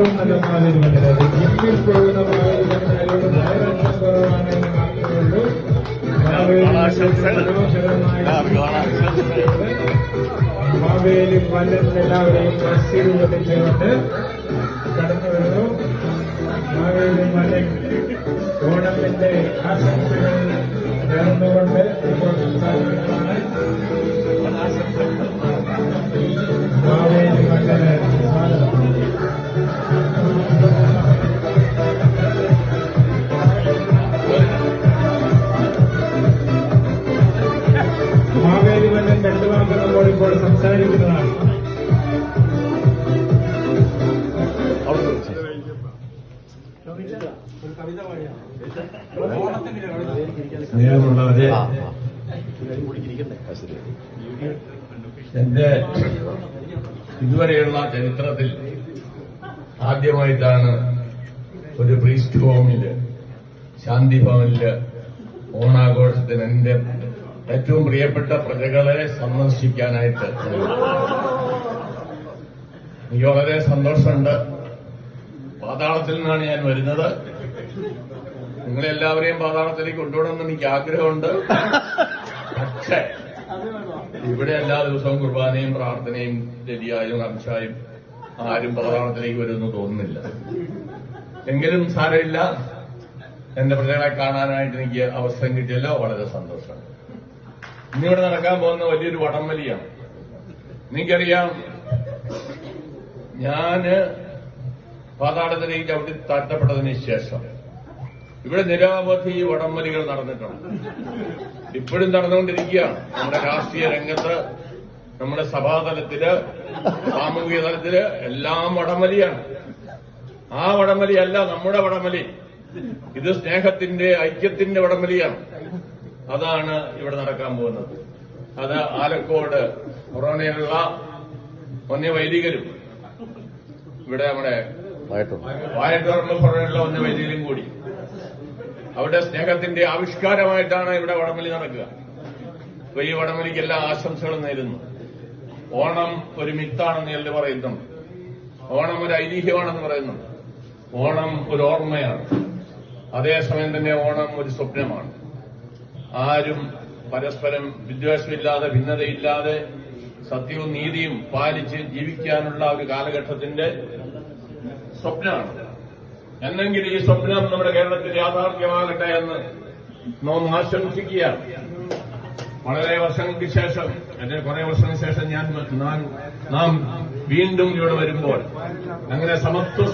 ജിമ്മിൽ പോകുന്ന ഭാഗത്ത് കുറവാണെന്ന് മാത്രമേ മാവേലി പലരും എല്ലാവരെയും ആശീർവദിച്ചുകൊണ്ട് കടന്നു വരുന്നു. മാവേലി മലൻ ഓണത്തിന്റെ ആശംസകൾ നേർന്നുകൊണ്ട് ഇപ്പോൾ സംസാരിക്കുന്നതാണ്. മാവേലി മലന് സ്വാഗതം. മാവേലി മന്നൻ രണ്ടു വാക്ക് നമ്മോട് ഇപ്പോൾ സംസാരിക്കുന്നതാണ്. സ്നേഹമുള്ളവരെ, എന്റെ ഇതുവരെയുള്ള ചരിത്രത്തിൽ ആദ്യമായിട്ടാണ് ഒരു പ്രീസ്റ്റ് ഹോമില്, ശാന്തി ഭവനില് ഓണാഘോഷത്തിന് എന്റെ ഏറ്റവും പ്രിയപ്പെട്ട പ്രജകളെ സന്ദർശിക്കാനായിട്ട് എനിക്ക് വളരെ സന്തോഷമുണ്ട്. പാതാളത്തിൽ നിന്നാണ് ഞാൻ വരുന്നത്. നിങ്ങളെല്ലാവരെയും പാതാളത്തിലേക്ക് കൊണ്ടുപോകണമെന്ന് എനിക്ക് ആഗ്രഹമുണ്ട്. പക്ഷേ ഇവിടെ എല്ലാ ദിവസവും കുർബാനയും പ്രാർത്ഥനയും ശരിയായും അംശായും ആരും പാതാളത്തിലേക്ക് വരുമെന്ന് തോന്നുന്നില്ല. എങ്കിലും സാരമില്ല, എന്റെ പ്രജകളെ കാണാനായിട്ട് എനിക്ക് അവസരം കിട്ടിയല്ലോ, വളരെ സന്തോഷമാണ്. ഇന്നിവിടെ നടക്കാൻ പോകുന്ന വലിയൊരു വടംവലിയാണ്. എനിക്കറിയാം, ഞാന് പാതാളത്തിലേക്ക് ചവിട്ടി താഴ്ത്തപ്പെട്ടതിന് ശേഷം ഇവിടെ നിരവധി വടംവലികൾ നടന്നിട്ടുണ്ട്. ഇപ്പോഴും നടന്നുകൊണ്ടിരിക്കുകയാണ്. നമ്മുടെ രാഷ്ട്രീയ രംഗത്ത്, നമ്മുടെ സഭാതലത്തില്, സാമൂഹിക തലത്തില് എല്ലാം വടംവലിയാണ്. ആ വടംവലിയല്ല നമ്മുടെ വടംവലി. ഇത് സ്നേഹത്തിന്റെ, ഐക്യത്തിന്റെ വടംവലിയാണ്. അതാണ് ഇവിടെ നടക്കാൻ പോകുന്നത്. അത് ആലക്കോട് കൊറോണയിലുള്ള വന്യവൈദികരും ഇവിടെ നമ്മുടെ വായട്ടൂറിലുള്ള കൊറോണയിലുള്ള വന്യവൈദികരും കൂടി അവിടെ സ്നേഹത്തിന്റെ ആവിഷ്കാരമായിട്ടാണ് ഇവിടെ വടംവലി നടക്കുക. അപ്പൊ ഈ വടംവലിക്ക് എല്ലാ ആശംസകളും നേരുന്നു. ഓണം ഒരു മിത്താണെന്ന് ചിലർ പറയുന്നുണ്ട്. ഓണം ഒരു ഐതിഹ്യമാണെന്ന് പറയുന്നുണ്ട്. ഓണം ഒരു ഓർമ്മയാണ്. അതേസമയം തന്നെ ഓണം ഒരു സ്വപ്നമാണ്. ആരും പരസ്പരം വിദ്വേഷമില്ലാതെ, ഭിന്നതയില്ലാതെ, സത്യവും നീതിയും പാലിച്ച് ജീവിക്കാനുള്ള ഒരു കാലഘട്ടത്തിന്റെ സ്വപ്നമാണ്. എന്നെങ്കിൽ ഈ സ്വപ്നം നമ്മുടെ കേരളത്തിൽ യാഥാർത്ഥ്യമാകട്ടെ എന്ന് നാം ആശംസിക്കുകയാണ്. വളരെ വർഷങ്ങൾക്ക് ശേഷം, കുറെ വർഷങ്ങൾക്ക് ശേഷം നാം വീണ്ടും ഇവിടെ വരുമ്പോൾ അങ്ങനെ സമത്വ